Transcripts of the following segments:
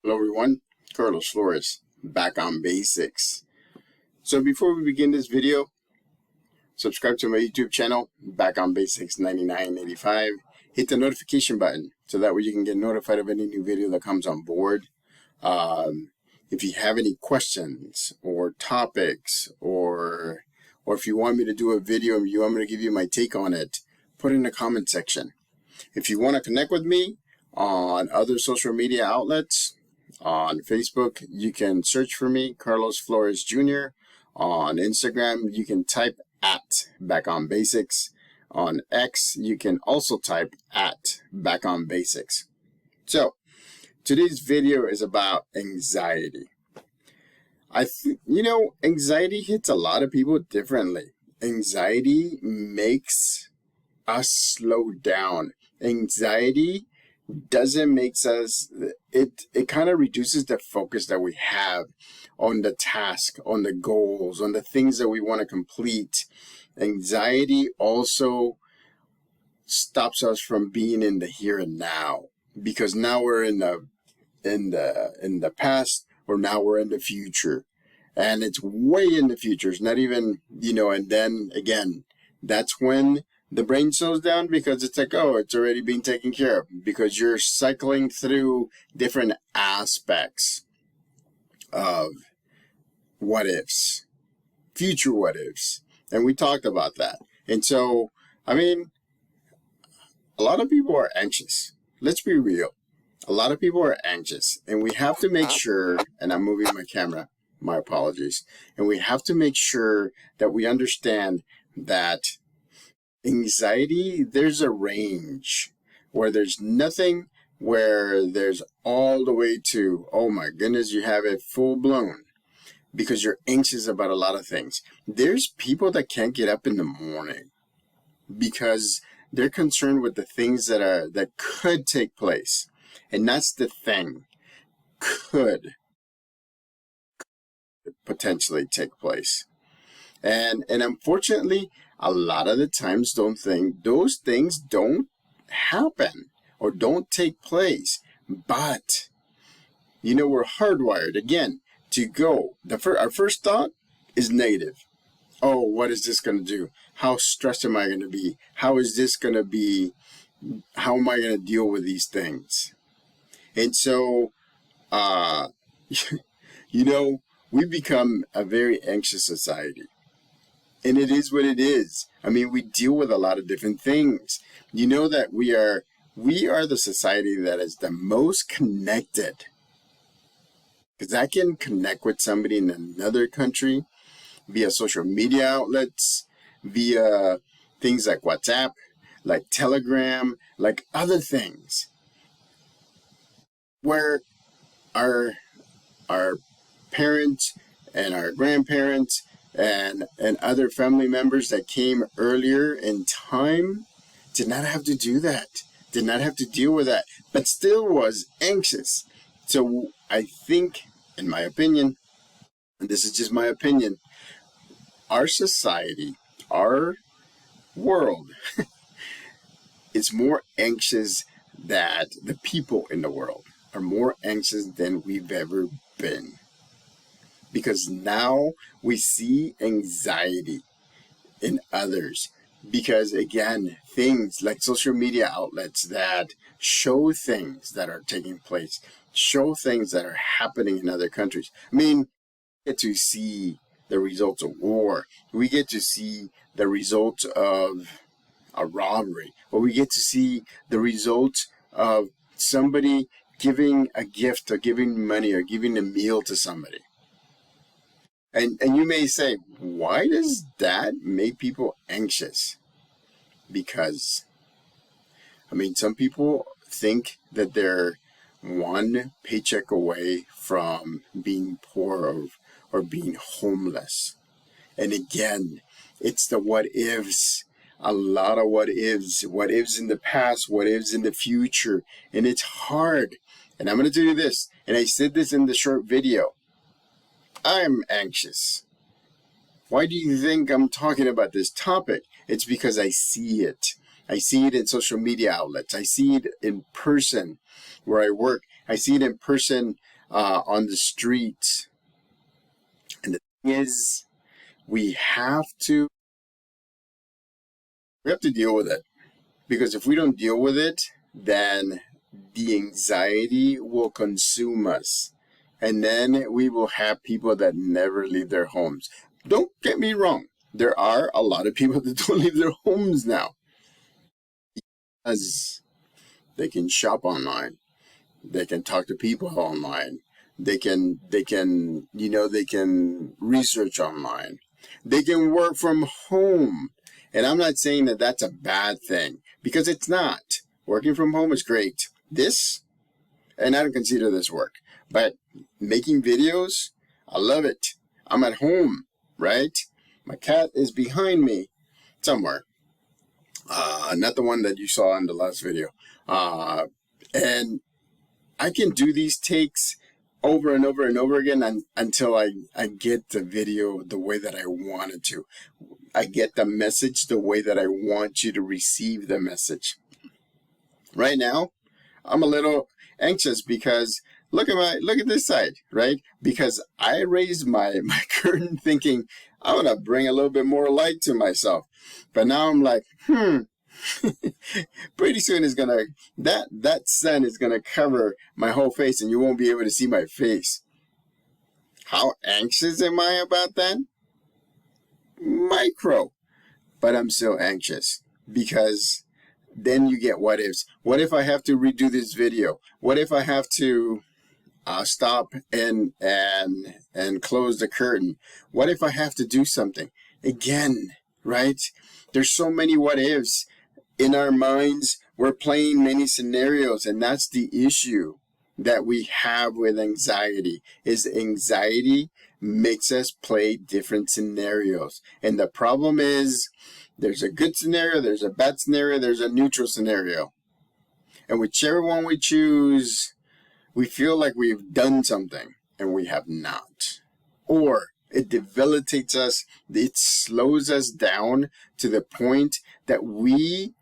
Hello everyone, Carlos Flores, back on basics. So before we begin this video, subscribe to my YouTube channel, Back on Basics 9985. Hit the notification button so that way you can get notified of any new video that comes on board. If you have any questions or topics or if you want me to do a video and you want me to give you my take on it, put it in the comment section. If you want to connect with me on other social media outlets, on Facebook, you can search for me, Carlos Flores Jr. On Instagram, you can type at Back on Basics. On X, you can also type at Back on Basics. So, today's video is about anxiety. Anxiety hits a lot of people differently. Anxiety makes us slow down. Anxiety doesn't makes us, it kind of reduces the focus that we have on the task, on the goals, on the things that we want to complete. Anxiety also stops us from being in the here and now, because now we're in the past, or now we're in the future, and it's way in the future. It's not even, and then again, that's when the brain slows down, because it's like, oh, it's already being taken care of, because you're cycling through different aspects of what ifs, future what ifs. And we talked about that. And so, a lot of people are anxious. Let's be real. A lot of people are anxious, and we have to make sure, and I'm moving my camera, my apologies, and we have to make sure that we understand that anxiety, there's a range where there's nothing, where there's all the way to, oh my goodness, you have it full blown because you're anxious about a lot of things. There's people that can't get up in the morning because they're concerned with the things that could take place. And that's the thing, could potentially take place. And unfortunately, a lot of the times those things don't happen or don't take place. But, we're hardwired, again, to go. Our first thought is negative. Oh, what is this going to do? How stressed am I going to be? How is this going to be? How am I going to deal with these things? And so, we become a very anxious society. And it is what it is. We deal with a lot of different things. You know that we are the society that is the most connected. Because I can connect with somebody in another country via social media outlets, via things like WhatsApp, like Telegram, like other things, where our parents and our grandparents and other family members that came earlier in time did not have to do that, did not have to deal with that, but still was anxious. So I think, in my opinion, and this is just my opinion, our society, our world is more anxious, that the people in the world are more anxious than we've ever been. Because now we see anxiety in others. Because again, things like social media outlets that show things that are taking place, show things that are happening in other countries. We get to see the results of war. We get to see the results of a robbery. Or we get to see the results of somebody giving a gift or giving money or giving a meal to somebody. And you may say, why does that make people anxious? Because, some people think that they're one paycheck away from being poor or being homeless. And again, it's the what ifs, a lot of what ifs in the past, what ifs in the future. And it's hard. And I'm going to tell you this, and I said this in the short video. I'm anxious. Why do you think I'm talking about this topic? It's because I see it. I see it in social media outlets. I see it in person where I work. I see it in person on the street. And the thing is, we have to deal with it, because if we don't deal with it, then the anxiety will consume us, and then we will have people that never leave their homes. Don't get me wrong, there are a lot of people that don't leave their homes now because they can shop online, they can talk to people online, they can research online, they can work from home. And I'm not saying that that's a bad thing, because it's not. Working from home is great. And I don't consider this work, but making videos, I love it. I'm at home, right? My cat is behind me somewhere. Not the one that you saw in the last video. And I can do these takes over and over and over again until I get the video the way that I want it to. I get the message the way that I want you to receive the message. Right now, I'm a little anxious because look at this side, right? Because I raised my curtain thinking I'm gonna bring a little bit more light to myself. But now I'm like, pretty soon that sun is gonna cover my whole face and you won't be able to see my face. How anxious am I about that? Micro. But I'm still anxious, because then you get what ifs. What if I have to redo this video? What if I have to stop and close the curtain? What if I have to do something again, right? There's so many what ifs in our minds. We're playing many scenarios, and that's the issue that we have with anxiety. Is anxiety makes us play different scenarios, and the problem is there's a good scenario, there's a bad scenario, there's a neutral scenario, and whichever one we choose, we feel like we've done something and we have not. Or it debilitates us, it slows us down to the point that we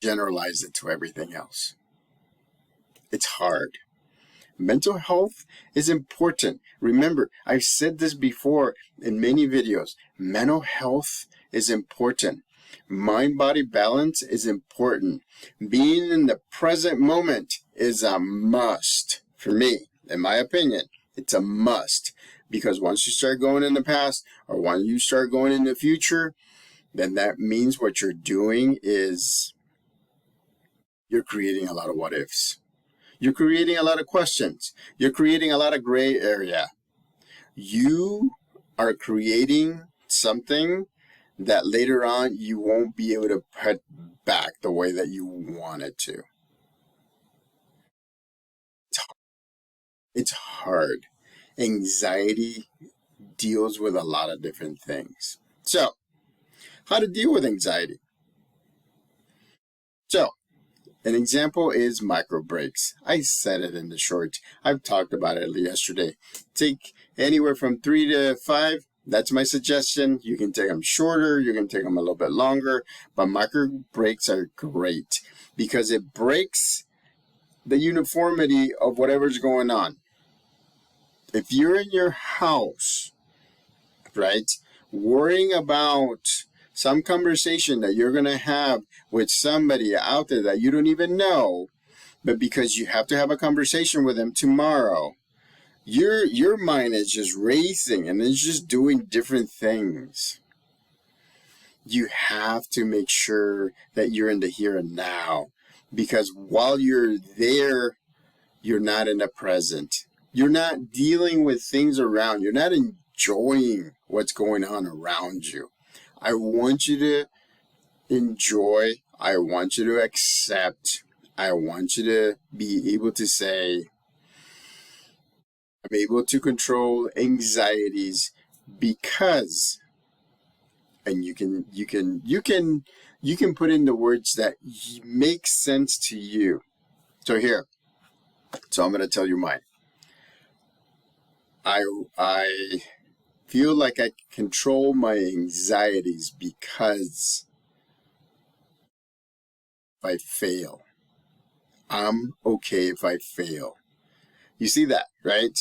generalize it to everything else. It's hard. Mental health is important. Remember, I've said this before in many videos. Mental health is important. Mind-body balance is important. Being in the present moment is a must for me. In my opinion, it's a must. Because once you start going in the past, or when you start going in the future, then that means what you're doing is you're creating a lot of what ifs. You're creating a lot of questions. You're creating a lot of gray area. You are creating something that later on you won't be able to put back the way that you want it to. It's hard. Anxiety deals with a lot of different things. So, how to deal with anxiety? So, an example is micro breaks. I said it in the short. I've talked about it yesterday. Take anywhere from 3 to 5. That's my suggestion. You can take them shorter. You can take them a little bit longer. But micro breaks are great because it breaks the uniformity of whatever's going on. If you're in your house, right, worrying about some conversation that you're going to have with somebody out there that you don't even know, but because you have to have a conversation with them tomorrow, your mind is just racing and it's just doing different things. You have to make sure that you're in the here and now, because while you're there, you're not in the present. You're not dealing with things around. You're not enjoying what's going on around you. I want you to enjoy. I want you to accept. I want you to be able to say, I'm able to control anxieties because, and you can put in the words that make sense to you. So I'm going to tell you mine. I feel like I control my anxieties because if I fail, I'm okay if I fail. You see that, right?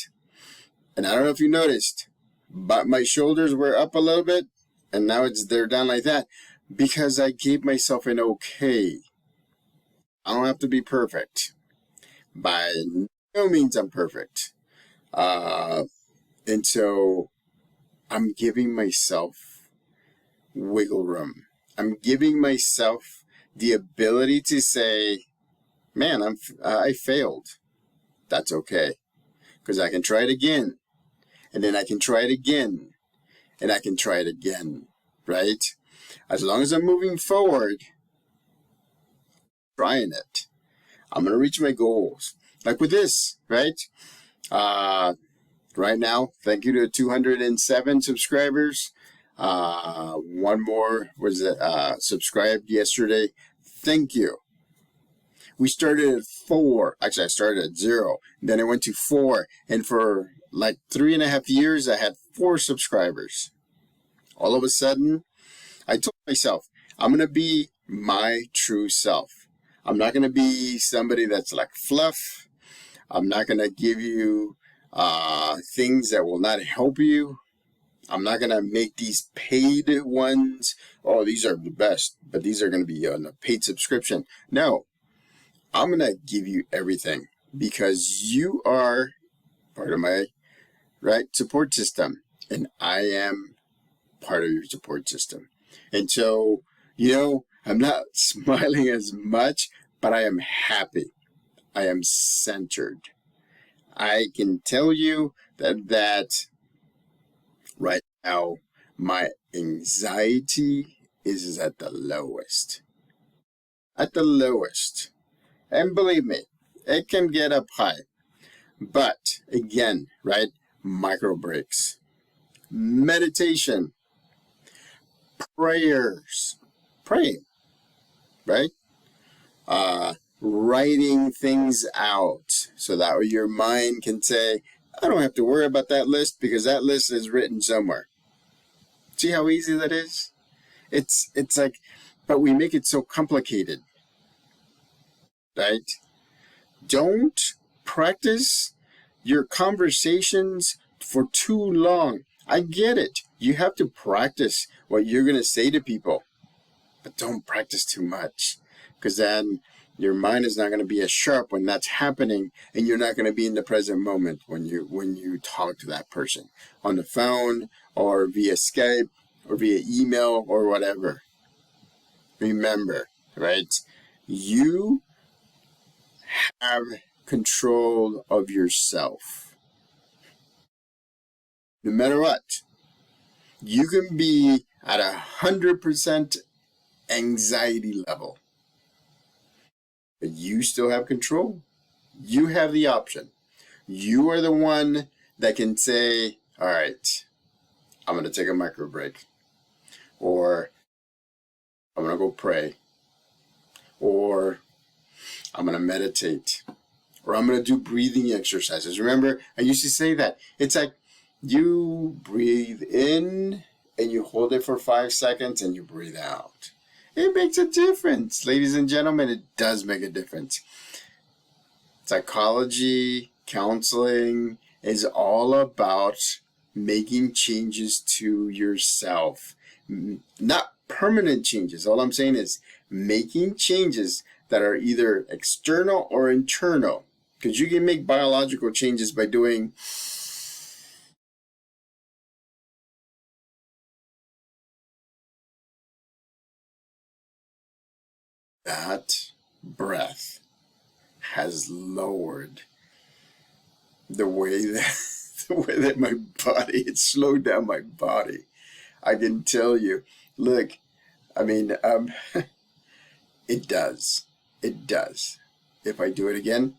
And I don't know if you noticed, but my shoulders were up a little bit, and now they're down like that because I gave myself an okay. I don't have to be perfect. By no means I'm perfect. And so I'm giving myself wiggle room. I'm giving myself the ability to say, man, I failed. That's okay. Because I can try it again. And then I can try it again. And I can try it again. Right? As long as I'm moving forward, trying it, I'm going to reach my goals. Like with this, right? Right now, thank you to 207 subscribers. One more was subscribed yesterday. Thank you. We started at 4. Actually, I started at 0. Then it went to 4. And for like 3.5 years, I had 4 subscribers. All of a sudden, I told myself, I'm going to be my true self. I'm not going to be somebody that's like fluff. I'm not going to give you things that will not help you. I'm not going to make these paid ones. Oh, these are the best, but these are going to be on a paid subscription. No, I'm going to give you everything because you are part of my support system, and I am part of your support system. And so, I'm not smiling as much, but I am happy. I am centered. I can tell you that right now, my anxiety is at the lowest. At the lowest. And believe me, it can get up high. But again, right? Micro breaks. Meditation. Prayers. Praying. Right? Writing things out so that your mind can say, I don't have to worry about that list because that list is written somewhere. See how easy that is? It's like, but we make it so complicated, right? Don't practice your conversations for too long. I get it. You have to practice what you're going to say to people, but don't practice too much because then your mind is not going to be as sharp when that's happening, and you're not going to be in the present moment when you talk to that person on the phone or via Skype or via email or whatever. Remember, right? You have control of yourself. No matter what, you can be at 100% anxiety level. But you still have control. You have the option. You are the one that can say, all right, I'm going to take a micro break. Or I'm going to go pray. Or I'm going to meditate. Or I'm going to do breathing exercises. Remember, I used to say that. It's like you breathe in and you hold it for 5 seconds and you breathe out. It makes a difference, ladies and gentlemen. It does make a difference. Psychology, counseling is all about making changes to yourself. Not permanent changes. All I'm saying is making changes that are either external or internal. Because you can make biological changes by doing that. Breath has lowered the way that my body, it slowed down my body. I can tell you, look, I mean, it does. It does. If I do it again,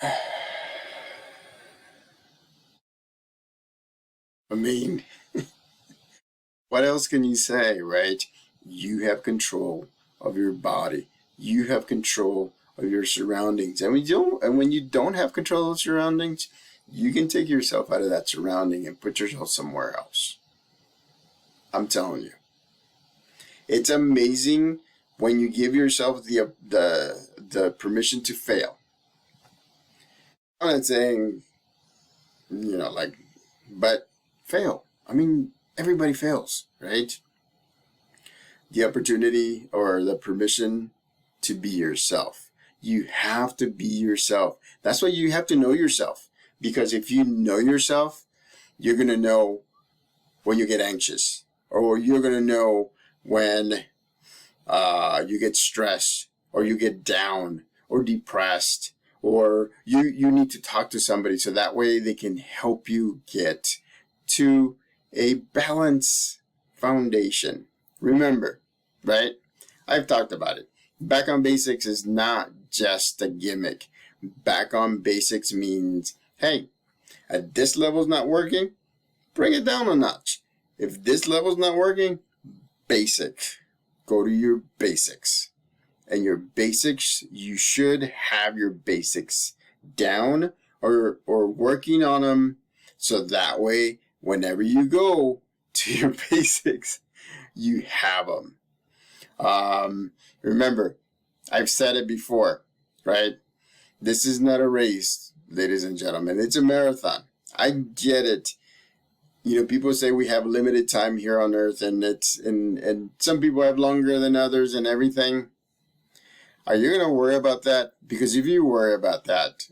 I mean, what else can you say, right? You have control of your body. You have control of your surroundings. And when you don't have control of surroundings, you can take yourself out of that surrounding and put yourself somewhere else. I'm telling you. It's amazing when you give yourself the permission to fail. I'm not saying, like, but fail. I mean, everybody fails, right? The opportunity or the permission to be yourself. You have to be yourself. That's why you have to know yourself. Because if you know yourself, you're going to know when you get anxious, or you're going to know when you get stressed, or you get down, or depressed, or you need to talk to somebody so that way they can help you get to a balanced foundation. Remember, right? I've talked about it. Back on basics is not just a gimmick. Back on basics means, hey, at this level's not working, bring it down a notch. If this level's not working, basic. Go to your basics. And your basics, you should have your basics down or working on them, so that way, whenever you go to your basics, you have them. Remember, I've said it before, right? This is not a race, ladies and gentlemen. It's a marathon. I get it. People say we have limited time here on earth, and and some people have longer than others and everything. Are you going to worry about that? Because if you worry about that,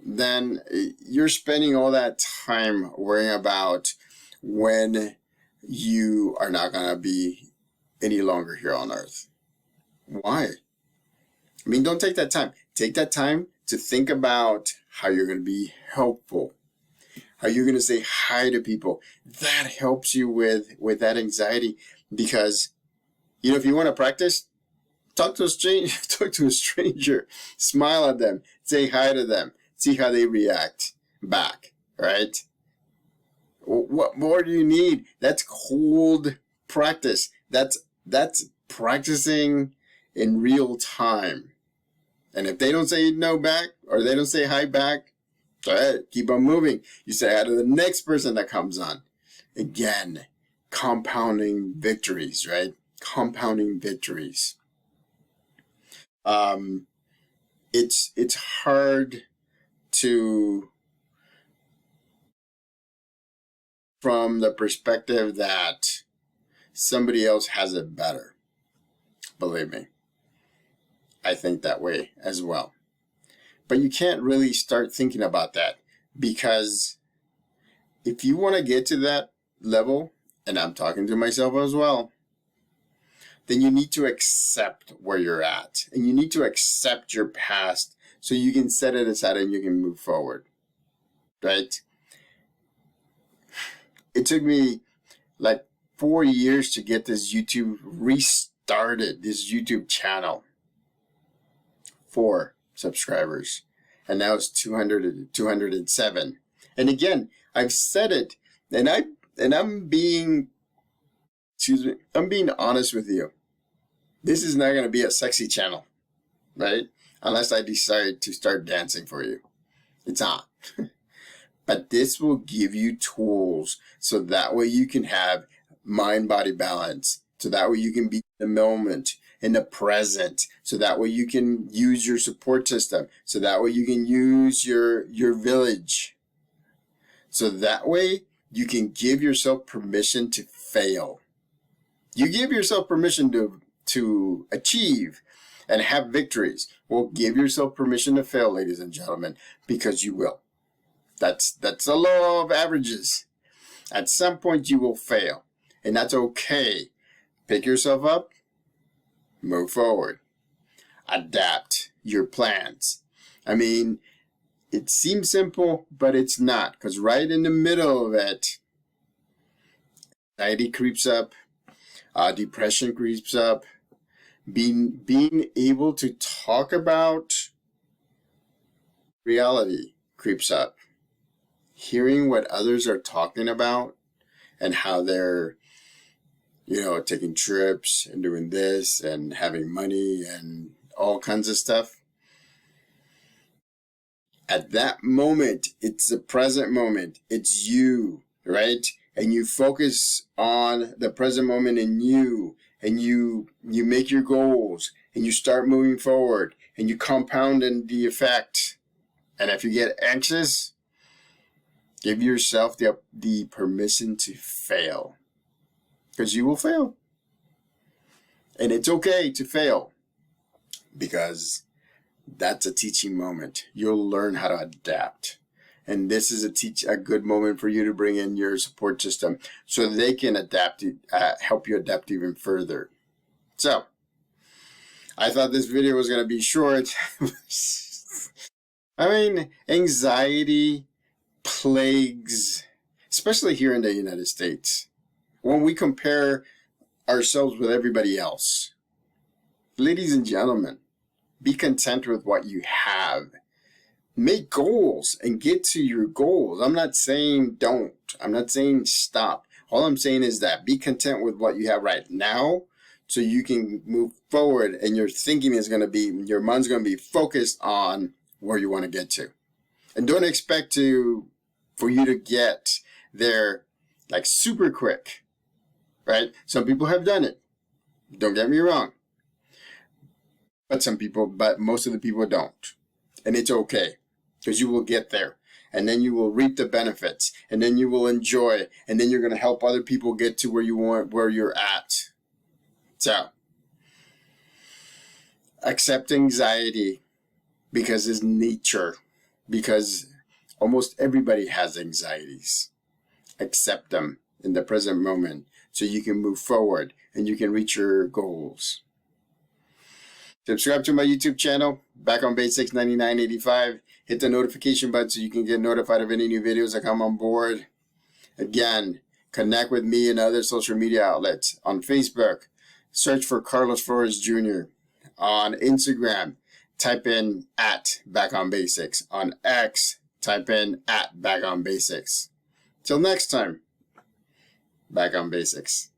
then you're spending all that time worrying about when you are not going to be any longer here on earth. Why? I mean, don't take that time. Take that time to think about how you're going to be helpful. How you're going to say hi to people. That helps you with that anxiety, because, if you want to practice, talk to a stranger, smile at them, say hi to them, see how they react back, right? What more do you need? That's cold practice. That's practicing in real time. And if they don't say no back, or they don't say hi back, go ahead, keep on moving. You say hi to the next person that comes on. Again, compounding victories, right? Compounding victories. It's hard to, from the perspective that somebody else has it better. Believe me, I think that way as well. But you can't really start thinking about that, because if you want to get to that level, and I'm talking to myself as well, then you need to accept where you're at, and you need to accept your past so you can set it aside and you can move forward, right? It took me like 4 years to get this YouTube restarted, this YouTube channel. 4 subscribers, and now it's 207. And again, I've said it, and I'm being honest with you. This is not going to be a sexy channel, right? Unless I decide to start dancing for you. It's not. But this will give you tools so that way you can have mind-body balance. So that way you can be in the moment, in the present. So that way you can use your support system. So that way you can use your village. So that way you can give yourself permission to fail. You give yourself permission to achieve and have victories. Well, give yourself permission to fail, ladies and gentlemen, because you will. That's the law of averages. At some point you will fail, and that's okay. Pick yourself up, move forward, adapt your plans. I mean, it seems simple, but it's not, because right in the middle of it, anxiety creeps up, depression creeps up. Being able to talk about reality creeps up. Hearing what others are talking about and how they're, taking trips and doing this and having money and all kinds of stuff. At that moment, it's the present moment. It's you, right? And you focus on the present moment in you, and you make your goals and you start moving forward and you compound in the effect. And if you get anxious, give yourself the permission to fail, because you will fail. And it's okay to fail, because that's a teaching moment. You'll learn how to adapt. And this is a good moment for you to bring in your support system so they can help you adapt even further. So, I thought this video was going to be short. I mean, anxiety plagues, especially here in the United States, when we compare ourselves with everybody else. Ladies and gentlemen, be content with what you have. Make goals and get to your goals. I'm not saying don't. I'm not saying stop. All I'm saying is that be content with what you have right now so you can move forward, and your thinking is going to be, your mind's going to be focused on where you want to get to. And don't expect for you to get there like super quick, right? Some people have done it. Don't get me wrong. But most of the people don't. And it's okay, because you will get there. And then you will reap the benefits. And then you will enjoy. And then you're going to help other people get to where you're at. So, accept anxiety, because it's nature. Because almost everybody has anxieties. Accept them in the present moment so you can move forward and you can reach your goals. Subscribe to my YouTube channel, Back on Basics 9985. Hit the notification button so you can get notified of any new videos that come on board. Again, connect with me and other social media outlets. On Facebook, search for Carlos Flores Jr. On Instagram, type in @BackOnBasics. On X, type in @BackOnBasics. Till next time, Back on Basics.